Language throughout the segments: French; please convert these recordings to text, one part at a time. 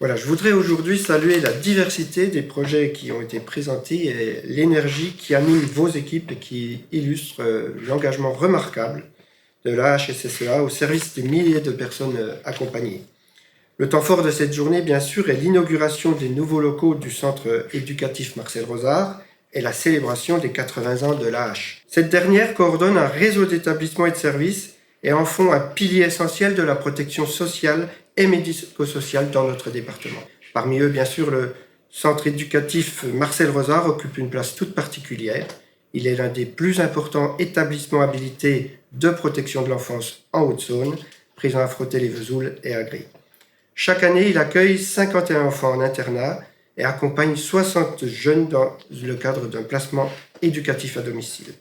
Voilà, je voudrais aujourd'hui saluer la diversité des projets qui ont été présentés et l'énergie qui anime vos équipes et qui illustre l'engagement remarquable de la HSSEA au service des milliers de personnes accompagnées. Le temps fort de cette journée, bien sûr, est l'inauguration des nouveaux locaux du centre éducatif Marcel Rosard et la célébration des 80 ans de l'AH. Cette dernière coordonne un réseau d'établissements et de services et en font un pilier essentiel de la protection sociale et médico-sociale dans notre département. Parmi eux, bien sûr, le centre éducatif Marcel Rosard occupe une place toute particulière. Il est l'un des plus importants établissements habilités de protection de l'enfance en Haute-Saône, présent à Frottey-les-Vesoul et à Gray. Chaque année, il accueille 51 enfants en internat et accompagne 60 jeunes dans le cadre d'un placement éducatif à domicile.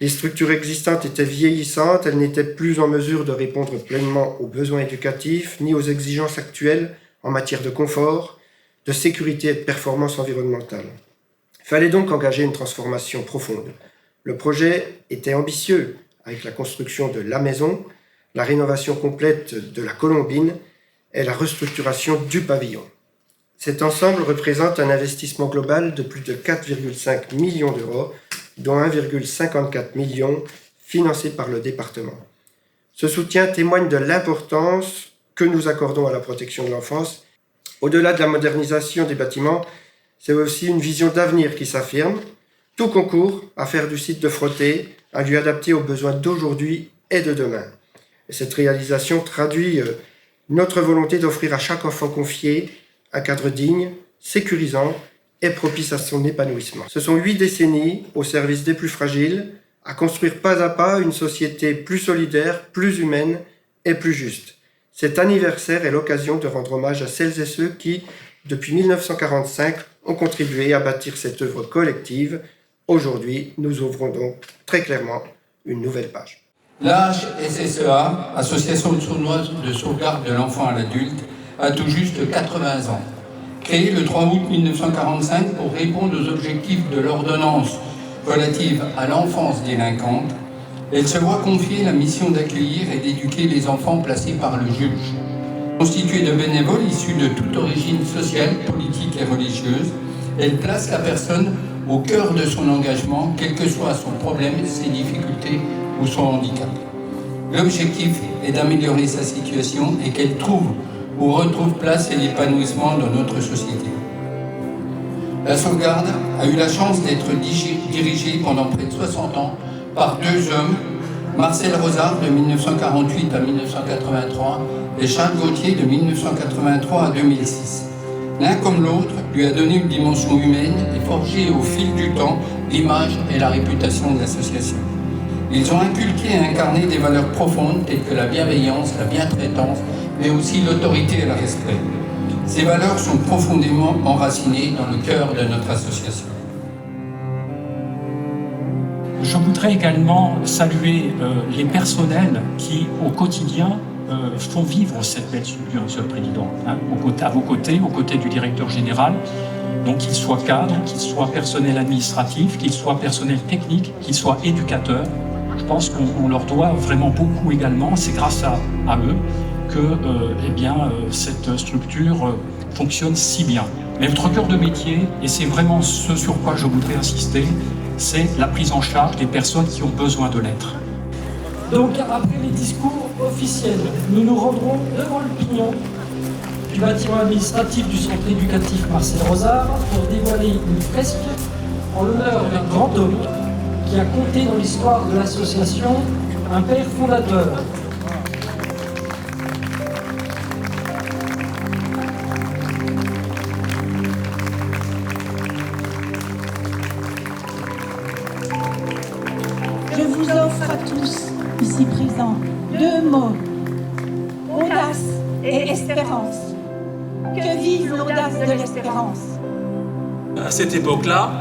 Les structures existantes étaient vieillissantes, elles n'étaient plus en mesure de répondre pleinement aux besoins éducatifs ni aux exigences actuelles en matière de confort, de sécurité et de performance environnementale. Il fallait donc engager une transformation profonde. Le projet était ambitieux, avec la construction de la maison, la rénovation complète de la colombine et la restructuration du pavillon. Cet ensemble représente un investissement global de plus de 4,5 millions d'euros, dont 1,54 million financé par le département. Ce soutien témoigne de l'importance que nous accordons à la protection de l'enfance. Au-delà de la modernisation des bâtiments, c'est aussi une vision d'avenir qui s'affirme. Tout concourt à faire du site de Frottey un lieu adapté aux besoins d'aujourd'hui et de demain. Et cette réalisation traduit notre volonté d'offrir à chaque enfant confié un cadre digne, sécurisant et propice à son épanouissement. Ce sont 8 décennies au service des plus fragiles, à construire pas à pas une société plus solidaire, plus humaine et plus juste. Cet anniversaire est l'occasion de rendre hommage à celles et ceux qui, depuis 1945, ont contribué à bâtir cette œuvre collective. Aujourd'hui, nous ouvrons donc très clairement une nouvelle page. La HSSEA, Association saônoise de sauvegarde de l'enfant à l'adulte, a tout juste 80 ans. Créée le 3 août 1945 pour répondre aux objectifs de l'ordonnance relative à l'enfance délinquante, elle se voit confier la mission d'accueillir et d'éduquer les enfants placés par le juge. Constituée de bénévoles issus de toute origine sociale, politique et religieuse, elle place la personne au cœur de son engagement, quel que soit son problème, ses difficultés ou son handicap. L'objectif est d'améliorer sa situation et qu'elle trouve ou retrouve place et l'épanouissement dans notre société. La sauvegarde a eu la chance d'être dirigée pendant près de 60 ans par 2 hommes, Marcel Rosard de 1948 à 1983 et Charles Gauthier de 1983 à 2006. L'un comme l'autre lui a donné une dimension humaine et forgé au fil du temps l'image et la réputation de l'association. Ils ont inculqué et incarné des valeurs profondes telles que la bienveillance, la bientraitance, mais aussi l'autorité et le respect. Ces valeurs sont profondément enracinées dans le cœur de notre association. Je voudrais également saluer les personnels qui, au quotidien, font vivre cette belle structure, Monsieur le Président, à vos côtés, aux côtés du directeur général, donc qu'il soit cadre, qu'il soit personnel administratif, qu'il soit personnel technique, qu'il soit éducateur. Je pense qu'on leur doit vraiment beaucoup également. C'est grâce à eux que cette structure fonctionne si bien. Mais votre cœur de métier, et c'est vraiment ce sur quoi je voudrais insister, c'est la prise en charge des personnes qui ont besoin de l'être. Donc après les discours officiels, nous nous rendrons devant le pignon du bâtiment administratif du centre éducatif Marcel Rosard pour dévoiler une fresque en l'honneur d'un grand homme qui a compté dans l'histoire de l'association un père fondateur. Je vous offre à tous, ici présents, 2 mots, audace et espérance. Que vive l'audace de l'espérance. À cette époque-là,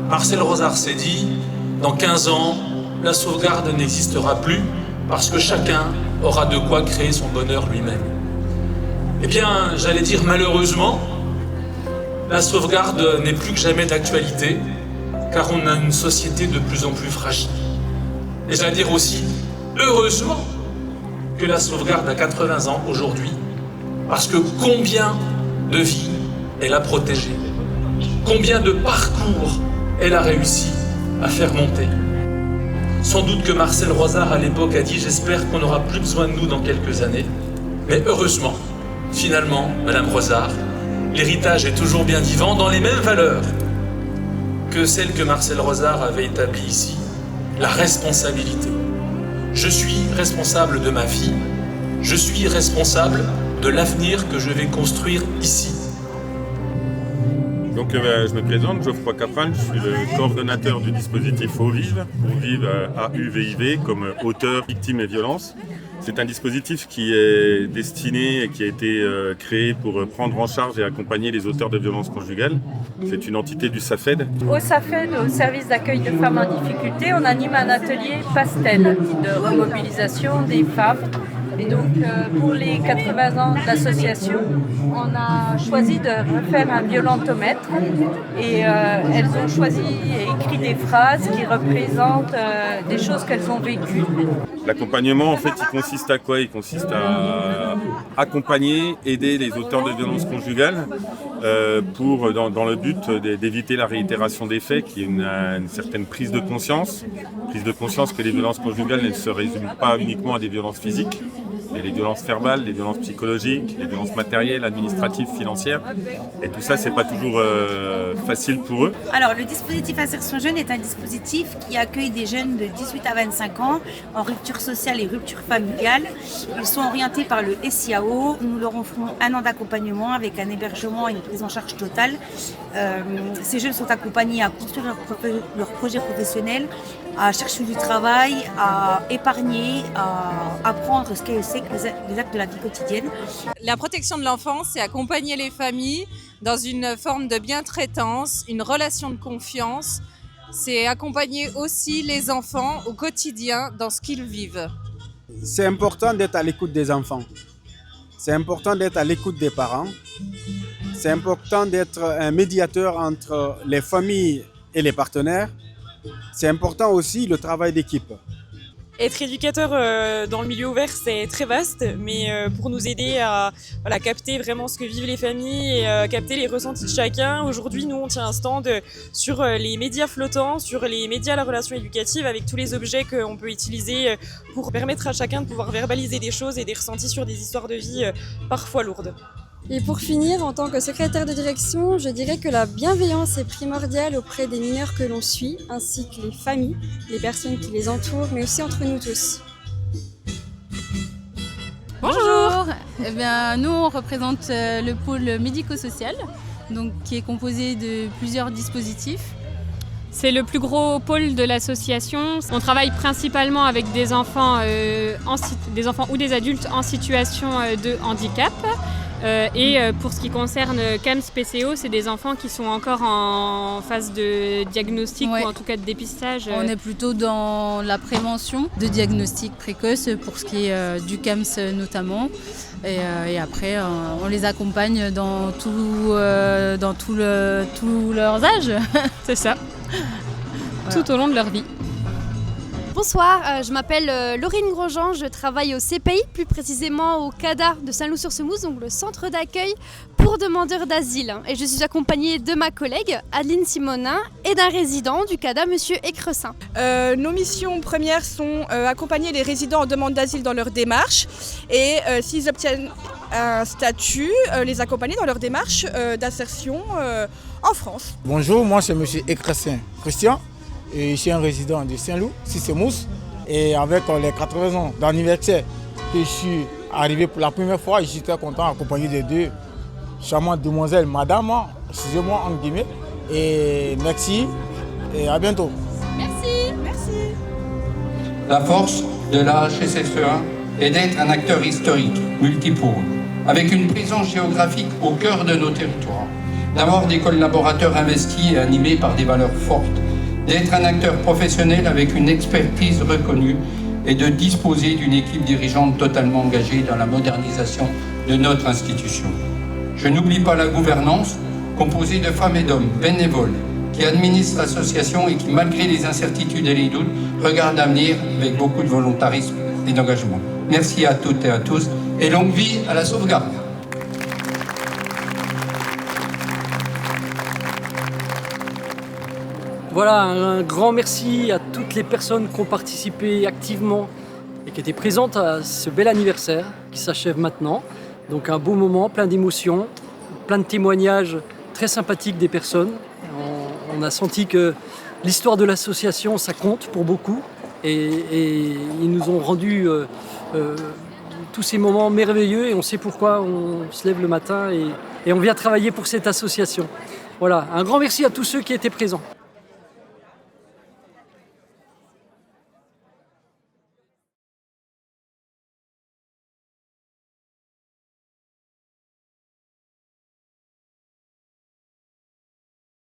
Marcel Rosard s'est dit, dans 15 ans, la sauvegarde n'existera plus parce que chacun aura de quoi créer son bonheur lui-même. Eh bien, j'allais dire malheureusement, la sauvegarde n'est plus que jamais d'actualité, car on a une société de plus en plus fragile. Et j'allais dire aussi, heureusement, que la sauvegarde a 80 ans aujourd'hui, parce que combien de vie elle a protégé? Combien de parcours elle a réussi à faire monter? Sans doute que Marcel Rosard à l'époque a dit « J'espère qu'on n'aura plus besoin de nous dans quelques années ». Mais heureusement, finalement, Madame Rosard, l'héritage est toujours bien vivant dans les mêmes valeurs que celles que Marcel Rosard avait établies ici, la responsabilité. Je suis responsable de ma vie, je suis responsable de l'avenir que je vais construire ici. Donc je me présente, Geoffroy Capral, je suis le coordonnateur du dispositif OVIV, OVIV AUVIV, comme auteur, victime et violence. C'est un dispositif qui est destiné et qui a été créé pour prendre en charge et accompagner les auteurs de violences conjugales. C'est une entité du SAFED. Au SAFED, au service d'accueil de femmes en difficulté, on anime un atelier pastel de remobilisation des femmes. Et donc, pour les 80 ans de l'association, on a choisi de refaire un violentomètre. Et elles ont choisi et écrit des phrases qui représentent des choses qu'elles ont vécues. L'accompagnement, en fait, il consiste à quoi? Il consiste à accompagner, aider les auteurs de violences conjugales dans le but d'éviter la réitération des faits, qu'il y ait une certaine prise de conscience que les violences conjugales ne se résument pas uniquement à des violences physiques. Il y a les violences verbales, les violences psychologiques, les violences matérielles, administratives, financières. Et tout ça, c'est pas toujours facile pour eux. Alors, le dispositif Insertion Jeune est un dispositif qui accueille des jeunes de 18 à 25 ans en rupture sociale et rupture familiale. Ils sont orientés par le SIAO. Nous leur offrons 1 an d'accompagnement avec un hébergement et une prise en charge totale. Ces jeunes sont accompagnés à construire leur projet professionnel, à chercher du travail, à épargner, à apprendre ce que c'est que les actes de la vie quotidienne. La protection de l'enfance, c'est accompagner les familles dans une forme de bientraitance, une relation de confiance. C'est accompagner aussi les enfants au quotidien dans ce qu'ils vivent. C'est important d'être à l'écoute des enfants. C'est important d'être à l'écoute des parents. C'est important d'être un médiateur entre les familles et les partenaires. C'est important aussi le travail d'équipe. Être éducateur dans le milieu ouvert, c'est très vaste, mais pour nous aider à capter vraiment ce que vivent les familles et capter les ressentis de chacun, aujourd'hui, nous, on tient un stand sur les médias flottants, sur les médias à la relation éducative, avec tous les objets qu'on peut utiliser pour permettre à chacun de pouvoir verbaliser des choses et des ressentis sur des histoires de vie parfois lourdes. Et pour finir, en tant que secrétaire de direction, je dirais que la bienveillance est primordiale auprès des mineurs que l'on suit, ainsi que les familles, les personnes qui les entourent, mais aussi entre nous tous. Bonjour. Nous, on représente le pôle médico-social, donc, qui est composé de plusieurs dispositifs. C'est le plus gros pôle de l'association. On travaille principalement avec des enfants ou des adultes en situation de handicap. Et pour ce qui concerne CAMS PCO, c'est des enfants qui sont encore en phase de diagnostic ou en tout cas de dépistage. On est plutôt dans la prévention de diagnostic précoce pour ce qui est du CAMS notamment. Et après, on les accompagne dans tous leurs âges. C'est ça, tout au long de leur vie. Bonsoir, je m'appelle Laurine Grosjean, je travaille au CPI, plus précisément au CADA de Saint-Loup-sur-Semouse, donc le centre d'accueil pour demandeurs d'asile. Et je suis accompagnée de ma collègue Adeline Simonin et d'un résident du CADA, Monsieur Écressin. Nos missions premières sont accompagner les résidents en demande d'asile dans leur démarche et s'ils obtiennent un statut, les accompagner dans leur démarche d'insertion en France. Bonjour, moi c'est Monsieur Écressin Christian. Et je suis un résident de Saint-Loup-sur-Semouse. Et avec les 80 ans d'anniversaire que je suis arrivé pour la première fois, je suis très content accompagné de 2 charmantes demoiselles, madame, excusez-moi entre guillemets. Et merci et à bientôt. Merci. La force de la HSSEA est d'être un acteur historique, multipôle, avec une présence géographique au cœur de nos territoires, d'avoir des collaborateurs investis et animés par des valeurs fortes, d'être un acteur professionnel avec une expertise reconnue et de disposer d'une équipe dirigeante totalement engagée dans la modernisation de notre institution. Je n'oublie pas la gouvernance, composée de femmes et d'hommes bénévoles, qui administrent l'association et qui, malgré les incertitudes et les doutes, regardent l'avenir avec beaucoup de volontarisme et d'engagement. Merci à toutes et à tous et longue vie à la sauvegarde. Voilà, un grand merci à toutes les personnes qui ont participé activement et qui étaient présentes à ce bel anniversaire qui s'achève maintenant. Donc un beau moment, plein d'émotions, plein de témoignages très sympathiques des personnes. On a senti que l'histoire de l'association, ça compte pour beaucoup. Et ils nous ont rendu tous ces moments merveilleux et on sait pourquoi on se lève le matin et on vient travailler pour cette association. Voilà, un grand merci à tous ceux qui étaient présents.